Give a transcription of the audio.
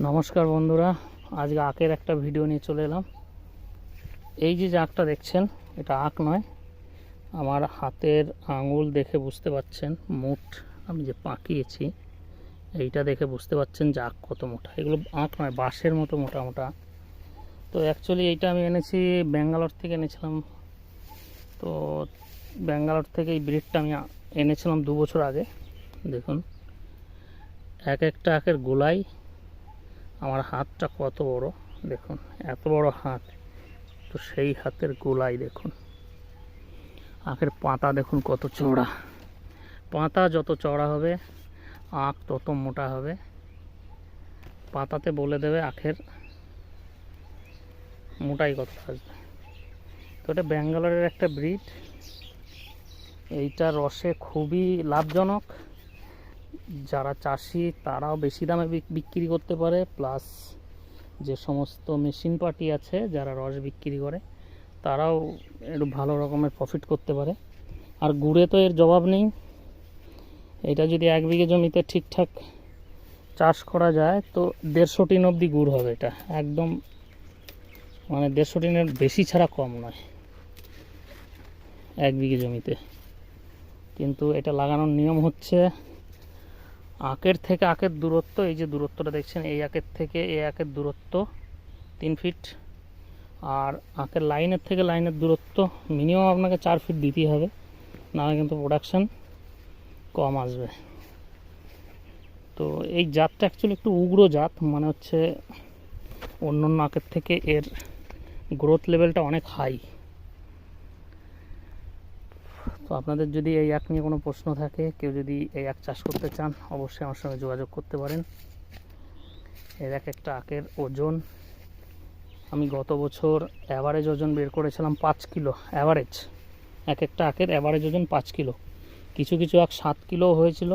নমস্কার বন্ধুরা, আজকে আখের একটা ভিডিও নিয়ে চলে এলাম। এই যে আখটা দেখছেন, এটা আখ নয়। আমার হাতের আঙুল দেখে বুঝতে পাচ্ছেন, মুঠ আমি যে পাকিয়েছি এইটা দেখে বুঝতে পাচ্ছেন যে আখ কত মোটা। এগুলো আখ নয়, বাঁশের মতো মোটা মোটা। তো অ্যাকচুয়ালি এইটা আমি এনেছি ব্যাঙ্গালোর থেকে এনেছিলাম। তো ব্যাঙ্গালোর থেকে এই ব্রিডটা আমি এনেছিলাম 2 বছর আগে। দেখুন এক একটা আখের গোলাই আমার হাতটা কত বড়, দেখুন এত বড় হাত। তো সেই হাতের গোলাই দেখুন, আখের পাতা দেখুন কত চওড়া। পাতা যত চওড়া হবে আখ তত মোটা হবে। পাতাতে বলে দেবে আখের মোটাই কত আসবে। তো এটা ব্যাঙ্গালোরের একটা ব্রিড। এইটা রসে খুবই লাভজনক। যারা চাষি তারাও বেশি দামে বিক্রি করতে পারে, প্লাস যে সমস্ত মেশিন পার্টি আছে যারা রস বিক্রি করে তারাও একটু ভালো রকমের প্রফিট করতে পারে। আর গুড়ে তো এর জবাব নেই। এটা যদি 1 বিঘে জমিতে ঠিকঠাক চাষ করা যায় তো 150 টিন অবধি গুড় হবে। এটা একদম মানে 150 টিনের বেশি ছাড়া কম নয় 1 বিঘে জমিতে। কিন্তু এটা লাগানোর নিয়ম হচ্ছে, আখের থেকে আখের দূরত্ব, এই যে দূরত্বটা দেখছেন, এই আখের থেকে এই আখের দূরত্ব 3 ফিট। আর আখের লাইনের থেকে লাইনের দূরত্ব মিনিমাম আপনাকে 4 ফিট দিতেই হবে, নাহলে কিন্তু প্রোডাকশান কম আসবে। তো এই জাতটা অ্যাকচুয়ালি একটু উগ্র জাত, মানে হচ্ছে অন্য অন্য আখের থেকে এর গ্রোথ লেভেলটা অনেক হাই। তো আপনাদের যদি এই আখ নিয়ে কোনো প্রশ্ন থাকে, কেউ যদি এই আখ চাষ করতে চান, অবশ্যই আমার সঙ্গে যোগাযোগ করতে পারেন। এর এক একটা আখের ওজন আমি গত বছর অ্যাভারেজ ওজন বের করেছিলাম 5 কিলো অ্যাভারেজ। এক একটা আখের অ্যাভারেজ ওজন 5 কিলো। কিছু কিছু আখ 7 কিলো হয়েছিল,